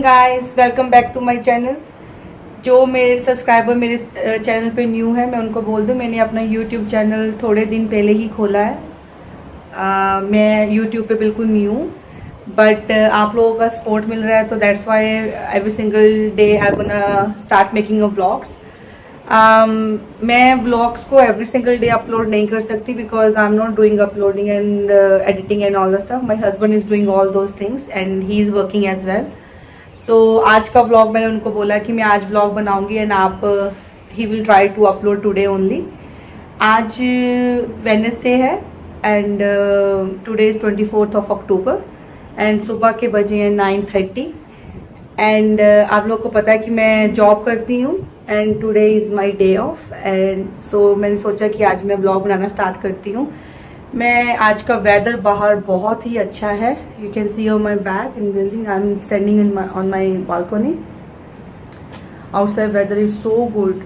Guys, welcome back to my channel. जो मेरे subscriber मेरे चैनल पे न्यू है, मैं उनको बोल दूं मैंने अपना यूट्यूब चैनल थोड़े दिन पहले ही खोला है। मैं यूट्यूब पे बिल्कुल न्यू हूँ, बट आप लोगों का सपोर्ट मिल रहा है, तो that's why every single day I gonna start making a vlogs. मैं व्लॉग्स को एवरी सिंगल डे अपलोड नहीं कर सकती because I am not doing uploading and editing and all the stuff. My husband is doing all those things and he is working as well. So आज का vlog मैंने उनको बोला कि मैं आज व्लॉग बनाऊंगी एंड आप ही will try to upload today only. आज वेडनेसडे है and today is 24th of October and सुबह के बजे हैं 9:30 एंड आप लोगों को पता है कि मैं जॉब करती हूँ and today is my day of and so मैंने सोचा कि आज मैं व्लॉग बनाना स्टार्ट करती हूँ। मैं आज का वेदर बाहर बहुत ही अच्छा है। You can see on my back in building, I am standing on my balcony. Outside weather is so good,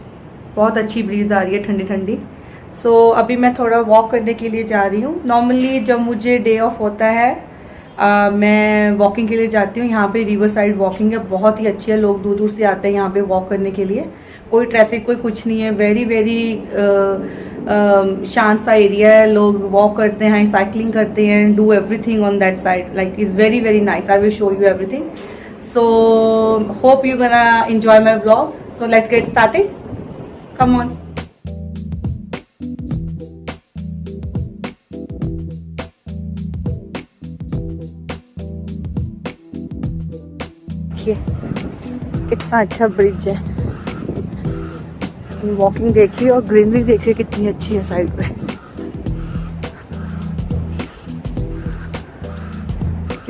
बहुत अच्छी ब्रीज आ रही है, ठंडी ठंडी। सो अभी मैं थोड़ा वॉक करने के लिए जा रही हूँ। नॉर्मली जब मुझे डे ऑफ होता है मैं वॉकिंग के लिए जाती हूँ। यहाँ पे रिवर साइड वॉकिंग है, बहुत ही अच्छी है। लोग दूर दूर से आते हैं यहाँ पे वॉक करने के लिए। कोई ट्रैफिक कोई कुछ नहीं है, वेरी वेरी शांत सा एरिया है। लोग वॉक करते हैं, साइकिलिंग करते हैं, do everything on that side, like is very very nice. I will show you everything. So hope you gonna enjoy my vlog. So let's get started, come on. कितना अच्छा bridge है, walking देखिए और greenery देखिए कितनी अच्छी है side पे।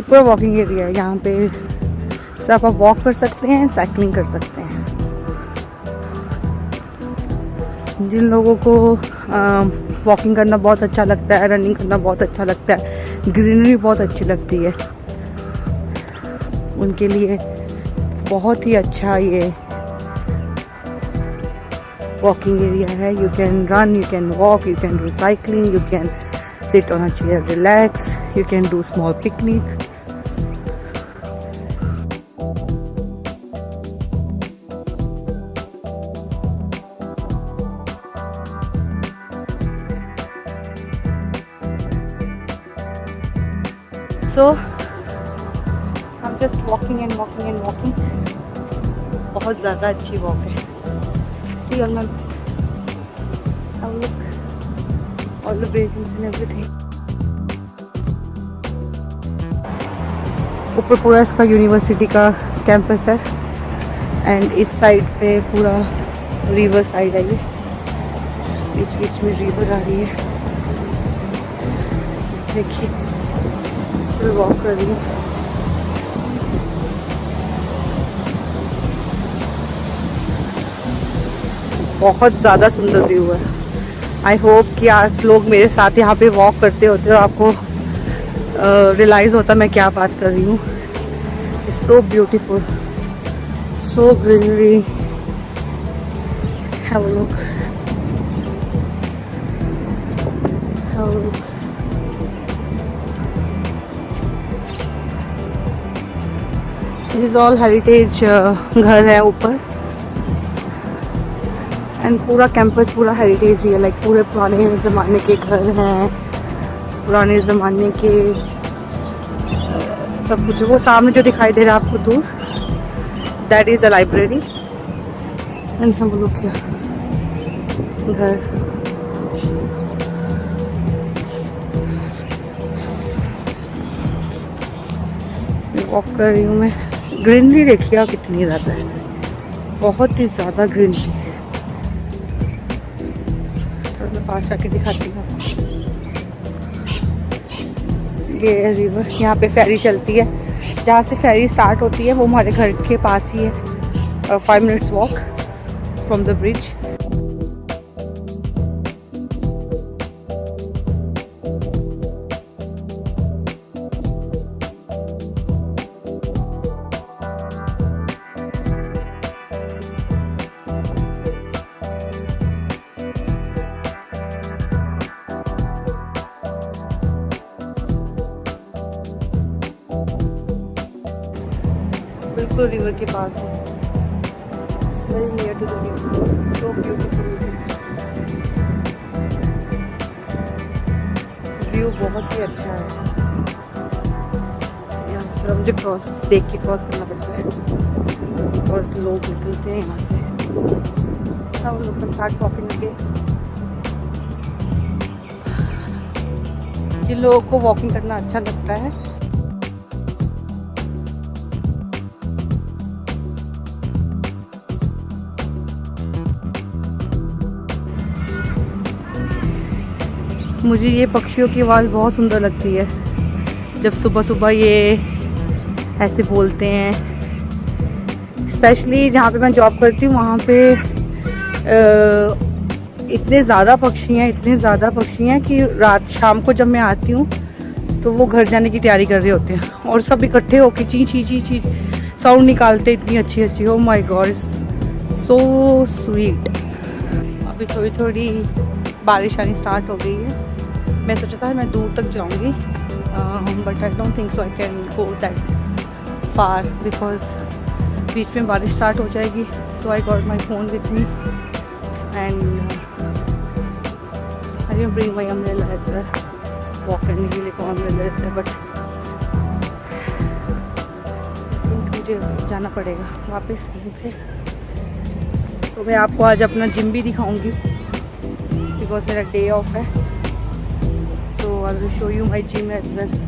पूरा वॉकिंग एरिया है यहाँ पे, सब आप वॉक कर सकते हैं, साइकिलिंग कर सकते हैं। जिन लोगों को वॉकिंग करना बहुत अच्छा लगता है, रनिंग करना बहुत अच्छा लगता है, ग्रीनरी बहुत अच्छी लगती है, उनके लिए बहुत ही अच्छा ये वॉकिंग एरिया है। You can run, you can walk, you can do cycling, you can sit on a chair, relax, you can do small picnic. So I'm just walking and walking and walking. बहुत ज़्यादा अच्छी walk है। See on my look, all the buildings and everything. ऊपर पूरा इसका university का campus है and इस साइड पे पूरा रिवर साइड है। ये बीच बीच में रिवर आ रही है, देखिए। वॉक कर रही हूँ, बहुत ज़्यादा सुंदर व्यू है। आई होप कि आप लोग मेरे साथ यहाँ पे वॉक करते होते हो, आपको रियलाइज होता मैं क्या बात कर रही हूँ। It's so beautiful, so greenery. Have a look, have a look. This is all heritage घर है ऊपर एंड पूरा कैंपस पूरा हेरिटेज ही है, लाइक पूरे पुराने ज़माने के घर हैं, पुराने ज़माने के सब कुछ है। वो सामने जो दिखाई दे रहा है आपको दूर, that is a library and हम लोग क्या घर। वॉक कर रही हूँ मैं, ग्रीनरी देखिए कितनी ज़्यादा है, बहुत ही ज़्यादा ग्रीनरी। थोड़ा मैं पास आके दिखाती हूँ। ये रिवर, यहाँ पे फेरी चलती है, जहाँ से फेरी स्टार्ट होती है वो हमारे घर के पास ही है, 5 minutes walk from the bridge. बिल्कुल रिवर के पास हूँ, very near to the river, so beautiful. View बहुत ही अच्छा है। यहाँ थोड़ा मुझे क्रॉस देख के क्रॉस करना पड़ता है, और लोग निकलते हैं यहाँ से। सब लोग का स्टार्ट वॉकिंग के, जिन लोगों को वॉकिंग करना अच्छा लगता है मुझे ये पक्षियों की आवाज़ बहुत सुंदर लगती है। जब सुबह सुबह ये ऐसे बोलते हैं, स्पेशली जहाँ पे मैं जॉब करती हूँ वहाँ पे इतने ज़्यादा पक्षी हैं कि रात शाम को जब मैं आती हूँ तो वो घर जाने की तैयारी कर रहे होते हैं, और सब इकट्ठे होके ची ची ची ची साउंड निकालते, इतनी अच्छी अच्छी। Oh my God, so sweet. अभी थोड़ी थोड़ी बारिश आनी स्टार्ट हो गई है। मैं सोचा था मैं दूर तक जाऊंगी, but I don't think so I can go that far, because बीच में बारिश स्टार्ट हो जाएगी। So I got my phone with me and I can bring my umbrella as well. Walk करने के लिए कौन अम्ब्रेला रहता है, बट मुझे जाना पड़ेगा वापस यहीं से। तो मैं आपको आज अपना जिम भी दिखाऊंगी, बिकॉज मेरा डे ऑफ है। So I will show you my gym as well.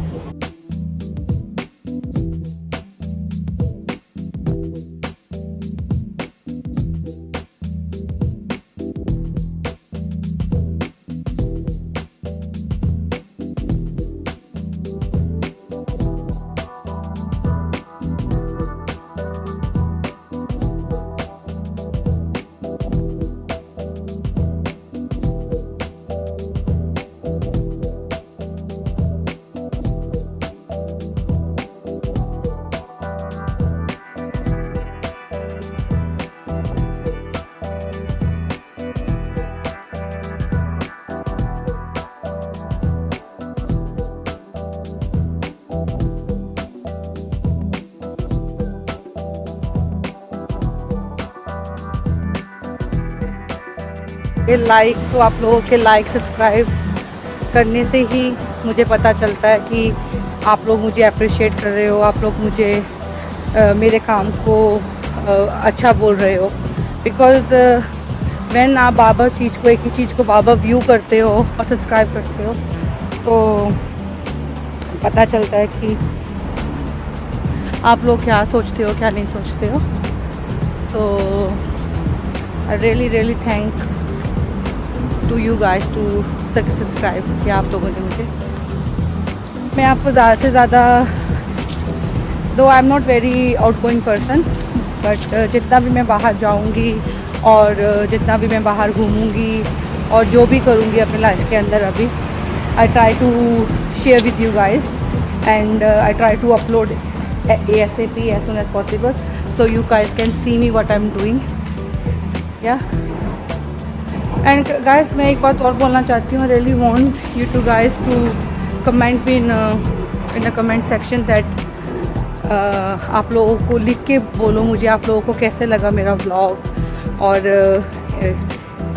Like, तो आप लोगों के लाइक सब्सक्राइब करने से ही मुझे पता चलता है कि आप लोग मुझे अप्रिशिएट कर रहे हो, आप लोग मुझे मेरे काम को अच्छा बोल रहे हो। बिकॉज़ व्हेन आप बार चीज़ को, एक ही चीज़ को बार व्यू करते हो और सब्सक्राइब करते हो, तो पता चलता है कि आप लोग क्या सोचते हो, क्या नहीं सोचते हो। So I really thank to you guys to subscribe किया आप लोगों ने मुझे। मैं आपको ज़्यादा से ज़्यादा, दो आई am not very outgoing person, but जितना भी मैं बाहर जाऊंगी और जितना भी मैं बाहर घूमूंगी और जो भी करूंगी अपने लाइफ के अंदर, अभी I try to share with you guys and I try to upload ASAP as soon as possible so you guys can see me what I'm doing. Yeah. And guys, मैं एक बात और बोलना चाहती हूँ. I really want you to guys to comment me in a comment section that आप लोगों को लिख के बोलो मुझे आप लोगों को कैसे लगा मेरा व्लॉग, और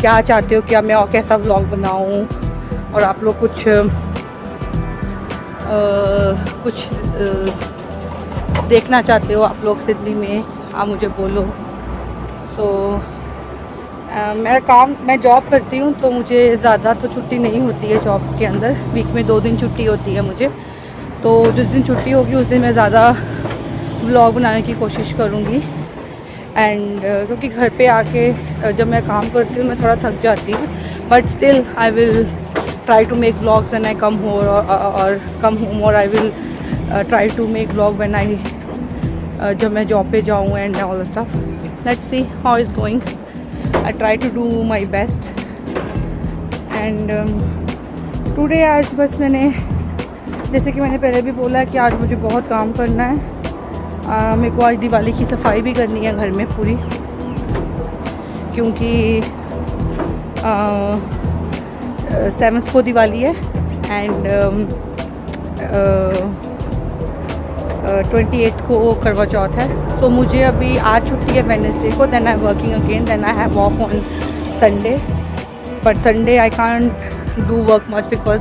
क्या चाहते हो कि मैं और कैसा व्लॉग बनाऊँ, और आप लोग कुछ देखना चाहते हो आप लोग सिडनी में, आप मुझे बोलो. सो मैं जॉब करती हूँ तो मुझे ज़्यादा तो छुट्टी नहीं होती है जॉब के अंदर. वीक में 2 दिन छुट्टी होती है मुझे, तो जिस दिन छुट्टी होगी उस दिन मैं ज़्यादा व्लॉग बनाने की कोशिश करूँगी. एंड क्योंकि घर पे आके जब मैं काम करती हूँ मैं थोड़ा थक जाती हूँ, but still I will try to make vlogs when I come home, और I will try to make vlog when I जब मैं जॉब पे जाऊँ and all the stuff. Let's see how it's going. I try to do my best. And today आज बस मैंने, जैसे कि मैंने पहले भी बोला कि आज मुझे बहुत काम करना है. मेरे को आज दिवाली की सफाई भी करनी है घर में पूरी, क्योंकि 7th को दिवाली है. एंड 28 को करवा चौथ है, तो मुझे अभी आज छुट्टी है वेडनेसडे को, then I am working again, then I have off on Sunday, but Sunday I can't do work much because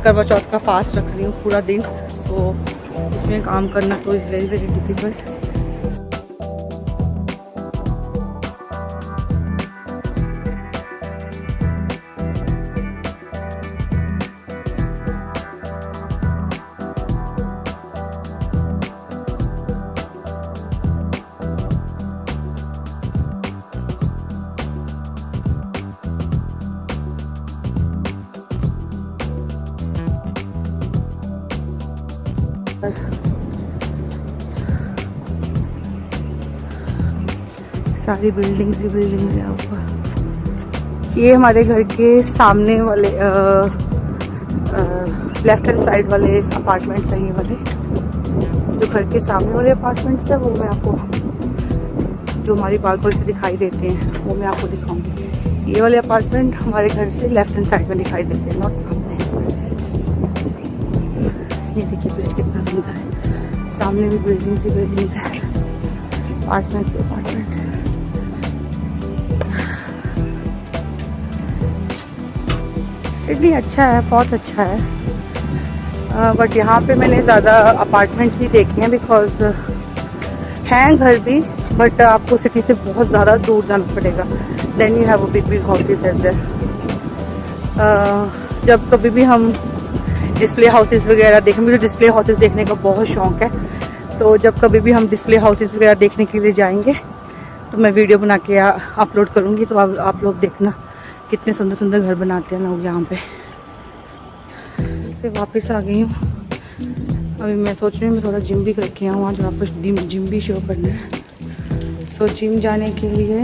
Karva Chauth का फास्ट रख रही हूँ पूरा दिन, सो उसमें काम करना तो इज़ वेरी वेरी डिफ़िकल्ट। सारी बिल्डिंग्स ही बिल्डिंग्स है ऊपर। ये हमारे घर के सामने वाले लेफ्ट हैंड साइड वाले अपार्टमेंट्स हैं, ये वाले जो घर के सामने वाले अपार्टमेंट्स हैं वो मैं आपको, जो हमारी बालकनी से दिखाई देते हैं वो मैं आपको दिखाऊंगी। ये वाले अपार्टमेंट हमारे घर से लेफ्ट हैंड साइड में दिखाई देते हैं, नॉट सामने। ये देखिए ब्रिज कितना सुंदर है, सामने भी बिल्डिंग्स ही बिल्डिंग्स है, अपार्टमेंट्स ही अपार्टमेंट। सिडनी अच्छा है, बहुत अच्छा है, बट यहाँ पे मैंने ज़्यादा अपार्टमेंट्स ही देखे हैं बिकॉज हैं घर भी, बट आपको सिटी से बहुत ज़्यादा दूर जाना पड़ेगा। Then you have a big big houses as well. जब कभी भी हम डिस्प्ले हाउसेस वगैरह देखें, मुझे डिस्प्ले हाउसेस देखने का बहुत शौक है, तो जब कभी भी हम डिस्प्ले हाउसेस वगैरह देखने के लिए जाएंगे तो मैं वीडियो बना के अपलोड करूँगी, तो आप लोग देखना कितने सुंदर सुंदर घर बनाते हैं लोग यहाँ पे। से वापस आ गई हूँ, अभी मैं सोच रही हूँ मैं थोड़ा जिम भी करके आऊँ, आज वापस जिम भी शो करना है। सो जिम जाने के लिए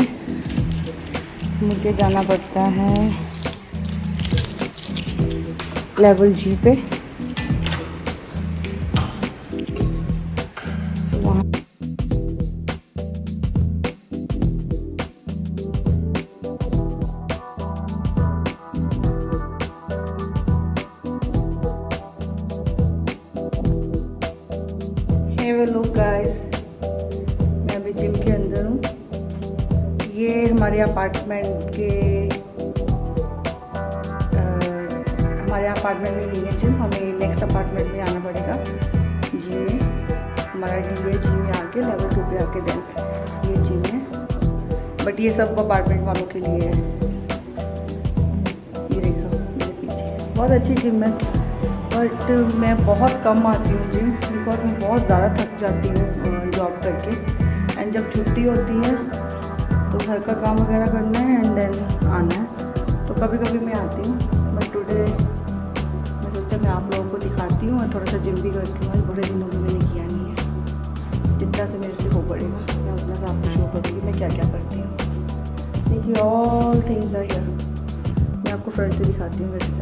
मुझे जाना पड़ता है लेवल जी पे, तो वहाँ हेलो गाइस, मैं अभी जिम के अंदर हूँ। ये हमारे अपार्टमेंट में नहीं है जिम, हमें नेक्स्ट अपार्टमेंट में आना पड़ेगा जिम में। हमारा डी है जिम में आके लेवल 2 पे आके देन ये जिम है, बट ये सब अपार्टमेंट वालों के लिए है। ये देखो मेरे पीछे बहुत अच्छी जिम है, बट मैं बहुत कम आती हूँ जिम बिकॉज मैं बहुत ज़्यादा थक जाती हूँ जॉब करके, एंड जब छुट्टी होती है तो घर का काम वगैरह करना है एंड देन आना है, तो कभी कभी मैं आती हूँ, बट टुडे मैं सोचा मैं आप लोगों को दिखाती हूँ और थोड़ा सा जिम भी करती हूँ। आज बड़े दिनों में मैंने किया नहीं है, जितना से मेरे से हो पड़ेगा मैं उतना से आपको शो करूँगी मैं क्या क्या करती हूँ। देखिए ऑल थिंग्स आर हियर, मैं आपको फ्रंट से दिखाती हूँ वैसे।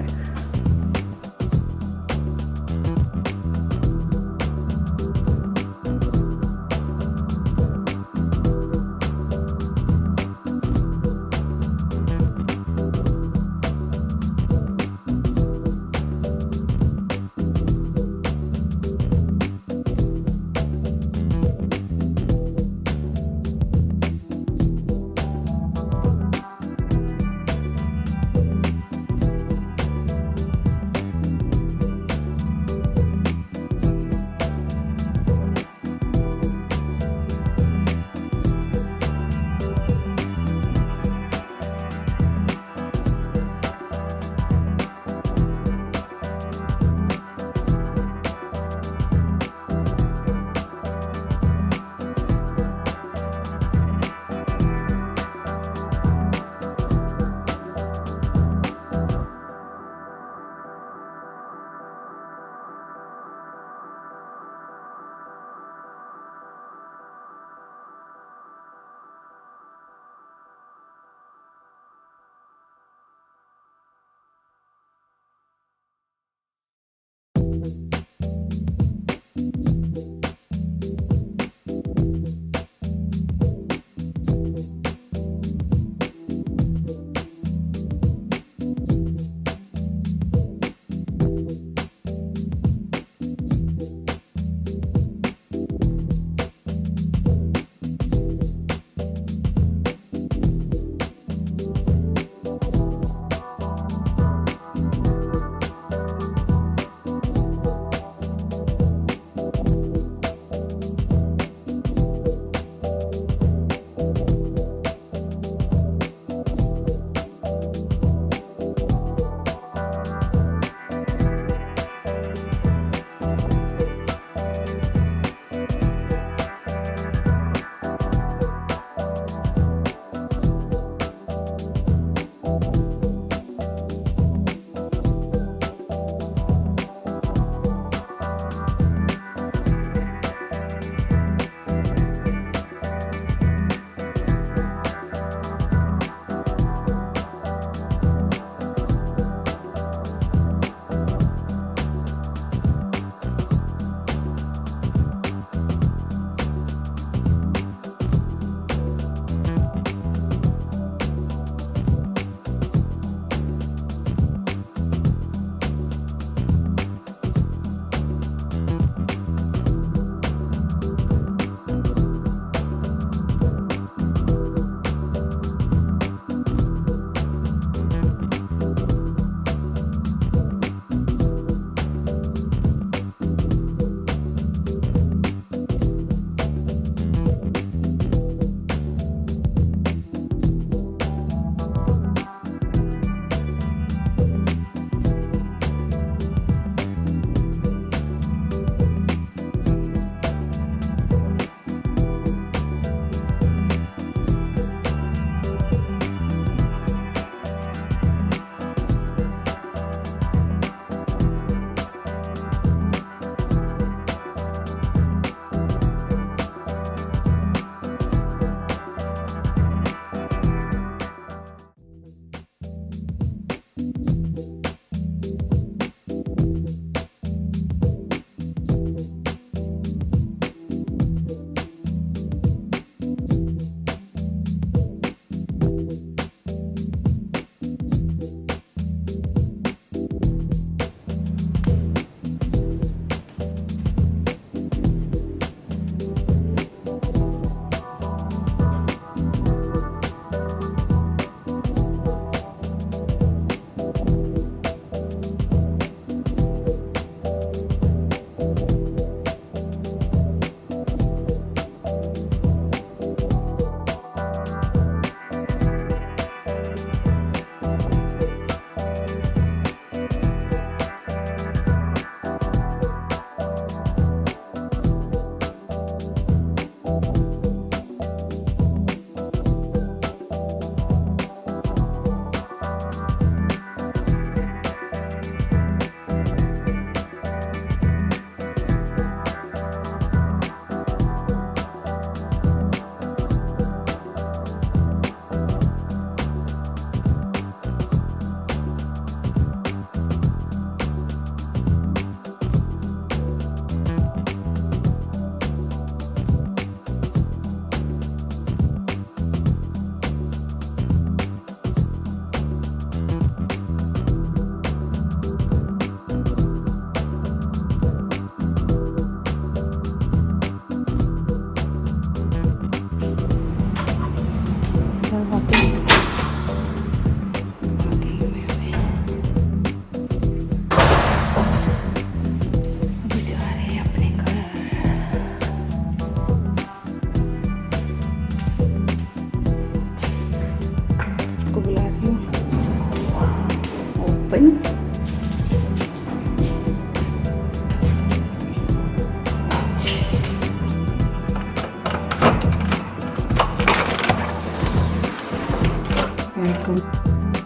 ओपन।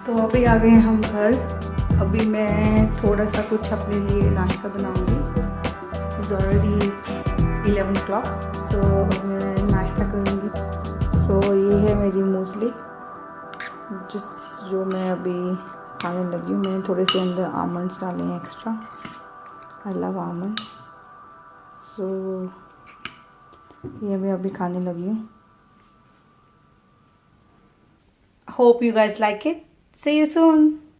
तो अभी आ गए हम घर। अभी मैं थोड़ा सा कुछ अपने लिए नाश्ता बनाऊंगी। इट्स ऑलरेडी 11 o'clock, सो मैं नाश्ता करूंगी। सो ये है मेरी मूसली जो मैं अभी खाने लगी हूँ। मैंने थोड़े से अंदर आमंड्स डाले हैं extra. I love almonds. So ये मैं अभी खाने लगी हूँ। Hope you guys like it. See you soon.